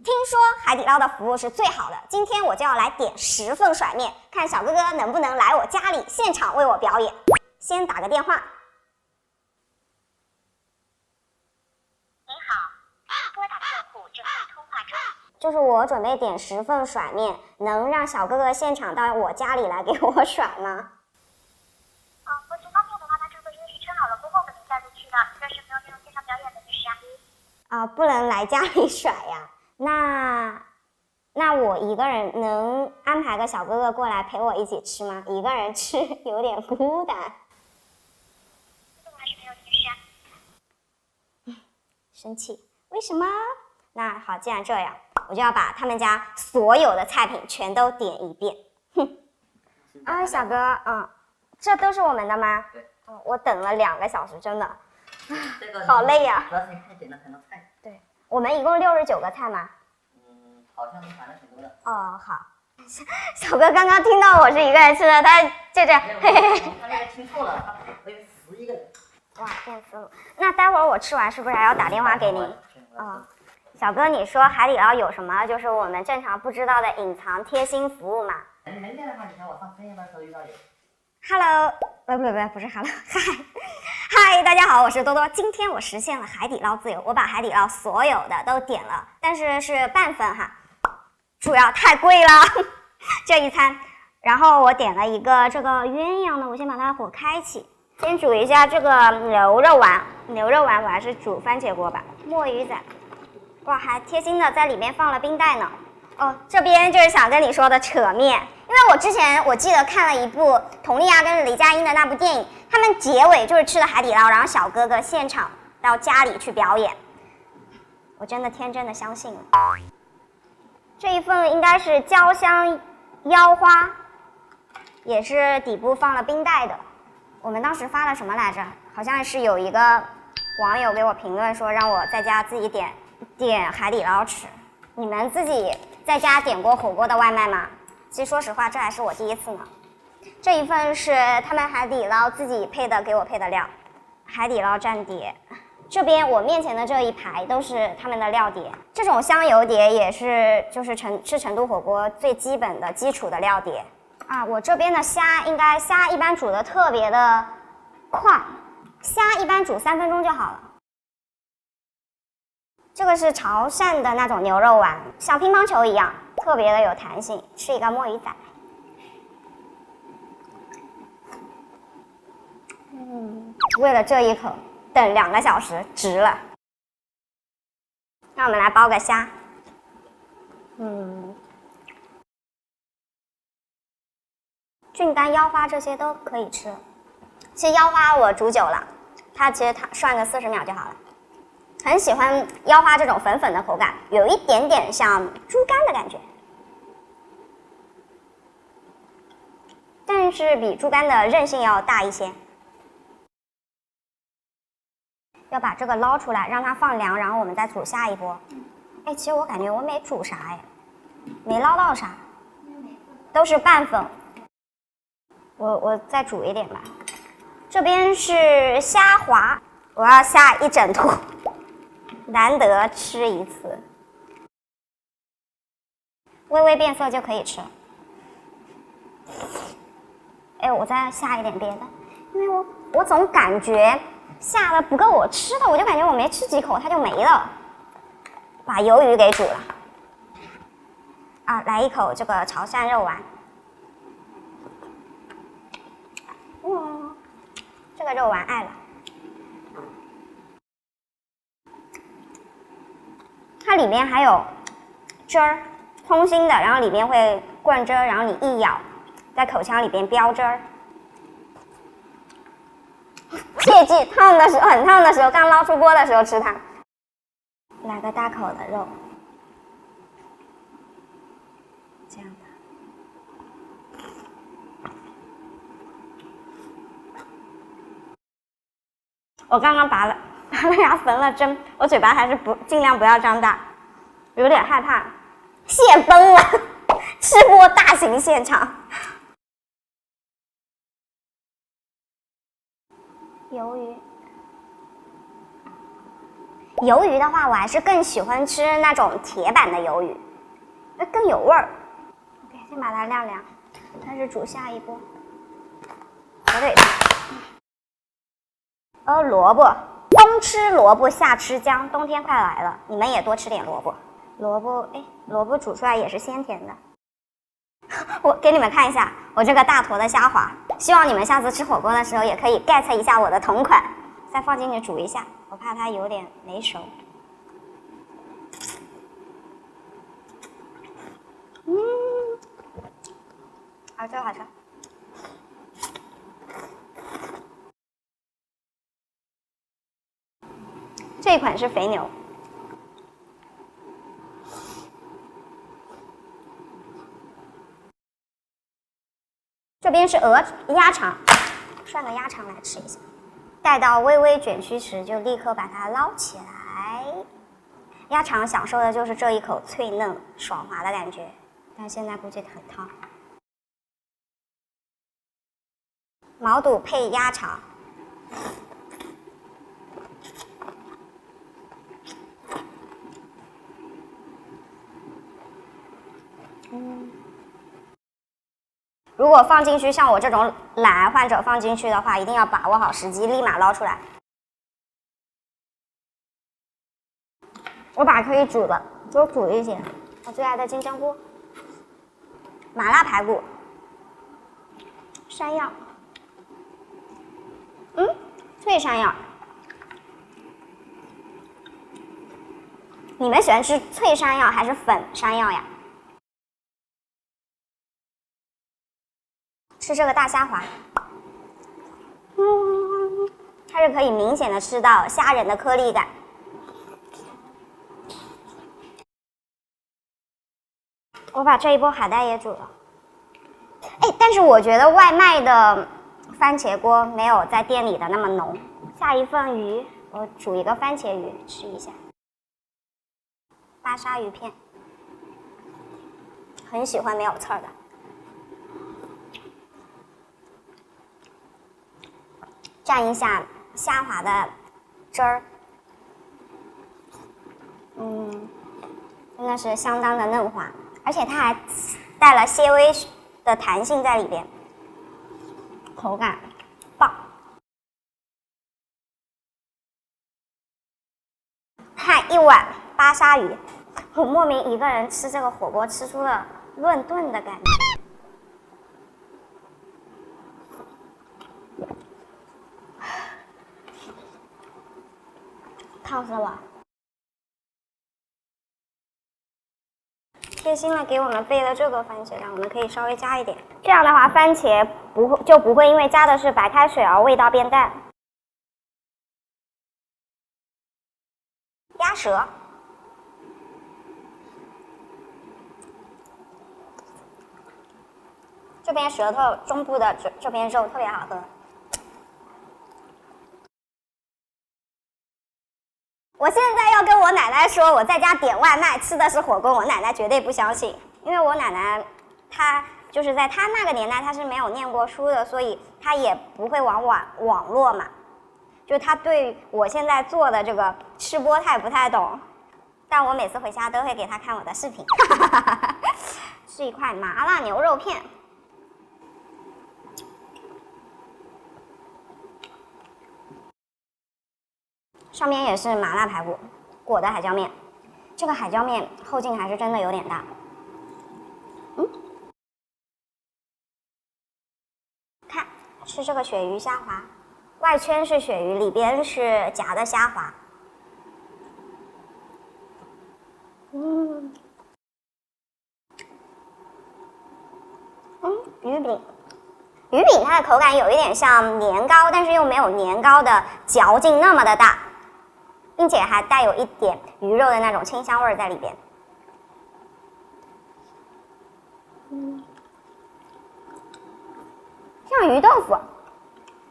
听说海底捞的服务是最好的，今天我就要来点10份甩面，看小哥哥能不能来我家里现场为我表演。先打个电话。您好，您拨打的用户正在通话中。就是我准备点10份甩面，能让小哥哥现场到我家里来给我甩吗？目前方面的话，它制作因为是称好了过后的您再入去的，这是没有进入线上表演的，女士啊。不能来家里甩呀。那我一个人能安排个小哥哥过来陪我一起吃吗？一个人吃有点孤单。这个还是没有，女士啊。生气？为什么？那好，既然这样，我就要把他们家所有的菜品全都点一遍。哼。小哥，这都是我们的吗？对。我等了2个小时，真的，这个好累呀。主要是你看点了很多菜。对，我们一共69个菜吗？好像是反正挺多的。好。小哥刚刚听到我是一个人吃的，他就这样，嘿嘿嘿。他那个听错了，他以为11个人。哇，变思路。那待会儿我吃完是不是还要打电话给您？小哥，你说海底捞有什么就是我们正常不知道的隐藏贴心服务吗？能点的话，你看我上深夜班的时候遇到有。Hello，不是 Hello， 嗨，大家好，我是多多。今天我实现了海底捞自由，我把海底捞所有的都点了，但是是半份哈，主要太贵了这一餐。然后我点了一个这个鸳鸯的，我先把它火开启，先煮一下这个牛肉丸。牛肉丸我还是煮番茄锅吧。墨鱼仔，哇，还贴心的在里面放了冰袋呢。这边就是想跟你说的扯面，因为我记得看了一部佟丽娅跟雷佳音的那部电影，他们结尾就是吃了海底捞，然后小哥哥现场到家里去表演，我真的天真的相信了。这一份应该是焦香腰花，也是底部放了冰袋的。我们当时发了什么来着？好像是有一个网友给我评论说让我在家自己点海底捞吃。你们自己在家点过火锅的外卖吗？其实说实话，这还是我第一次呢。这一份是他们海底捞自己给我配的料，海底捞蘸碟。这边我面前的这一排都是他们的料碟，这种香油碟也是吃成都火锅最基本的基础的料碟啊。我这边的虾一般煮的特别的快，虾一般煮3分钟就好了。这个是潮汕的那种牛肉丸，像乒乓球一样，特别的有弹性。吃一个墨鱼仔，为了这一口等2个小时，值了。那我们来包个虾，菌干、腰花这些都可以吃。其实腰花我煮久了，它涮个40秒就好了。很喜欢腰花这种粉粉的口感，有一点点像猪肝的感觉，但是比猪肝的韧性要大一些。要把这个捞出来，让它放凉，然后我们再煮下一波。其实我感觉我没煮啥没捞到啥，都是半份。我再煮一点吧。这边是虾滑，我要下一整坨。难得吃一次，微微变色就可以吃。我再下一点别的，因为我总感觉下的不够我吃的，我就感觉我没吃几口它就没了。把鱿鱼给煮了，来一口这个潮汕肉丸。哇，这个肉丸爱了。它里面还有汁儿，空心的，然后里面会灌汁儿，然后你一咬，在口腔里边飙汁儿。切记，很烫的时候，刚捞出锅的时候吃它。来个大口的肉，这样的。我刚刚拔了牙缝了针，我嘴巴还是尽量不要张大，有点害怕，泄崩了，吃播大型现场。鱿鱼，鱿鱼的话，我还是更喜欢吃那种铁板的鱿鱼，更有味儿。OK， 先把它晾凉，开始煮下一波火腿肠。萝卜，冬吃萝卜夏吃姜，冬天快来了，你们也多吃点萝卜。萝卜煮出来也是鲜甜的。我给你们看一下我这个大坨的虾滑，希望你们下次吃火锅的时候也可以 get 一下我的同款。再放进去煮一下，我怕它有点没熟。好吃好吃。这一款是肥牛。这边是鸭肠，涮个鸭肠来吃一下。待到微微卷曲时，就立刻把它捞起来。鸭肠享受的就是这一口脆嫩爽滑的感觉，但现在估计很烫。毛肚配鸭肠，如果放进去，像我这种懒癌患者放进去的话，一定要把握好时机，立马捞出来。我把可以煮的多煮一些，我最爱的金针菇、麻辣排骨、山药，脆山药。你们喜欢吃脆山药还是粉山药呀？吃这个大虾滑，它是可以明显的吃到虾仁的颗粒感。我把这一波海带也煮了，但是我觉得外卖的番茄锅没有在店里的那么浓。下一份鱼，我煮一个番茄鱼吃一下，巴沙鱼片，很喜欢没有刺儿的。蘸一下虾滑的汁儿，真的是相当的嫩滑，而且它还带了些微的弹性在里边，口感棒。看一碗巴沙鱼，我莫名一个人吃这个火锅吃出了乱炖的感觉。烫死我！贴心的给我们备了这个番茄酱，我们可以稍微加一点。这样的话，番茄不会因为加的是白开水而味道变淡。鸭舌，这边舌头中部的这边肉特别好喝。我现在要跟我奶奶说我在家点外卖吃的是火锅，我奶奶绝对不相信，因为我奶奶她就是在她那个年代她是没有念过书的，所以她也不会玩网络嘛，就她对我现在做的这个吃播她也不太懂，但我每次回家都会给她看我的视频。是一块麻辣牛肉片。上面也是麻辣排骨裹的海椒面，这个海椒面后劲还是真的有点大。看，吃这个鳕鱼虾滑，外圈是鳕鱼，里边是夹的虾滑。鱼饼它的口感有一点像年糕，但是又没有年糕的嚼劲那么的大，并且还带有一点鱼肉的那种清香味在里边。像鱼豆腐，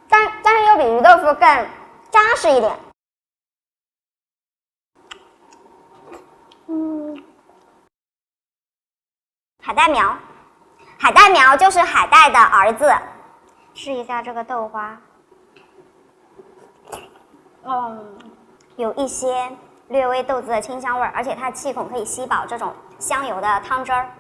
但是又比鱼豆腐更扎实一点。海带苗，海带苗就是海带的儿子。试一下这个豆花，有一些略微豆子的清香味儿，而且它气孔可以吸饱这种香油的汤汁儿。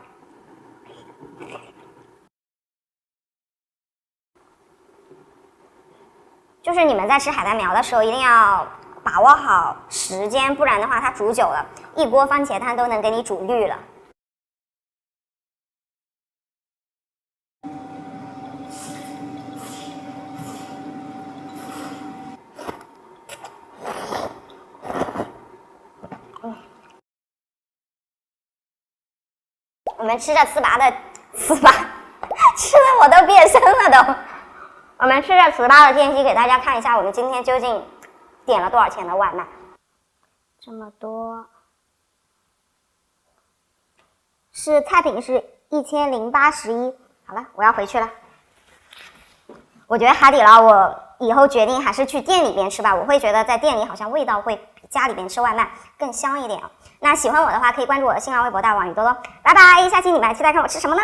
就是你们在吃海带苗的时候，一定要把握好时间，不然的话它煮久了，一锅番茄汤都能给你煮绿了。我们吃着糍粑，吃的我都变身了都。我们吃着糍粑的间隙，给大家看一下我们今天究竟点了多少钱的外卖。这么多，是菜品是1081。好了，我要回去了。我觉得海底捞我以后决定还是去店里边吃吧，我会觉得在店里好像味道会比家里边吃外卖更香一点啊。那喜欢我的话，可以关注我的新浪微博大王宇多多。拜拜，下期你们还期待看我吃什么呢？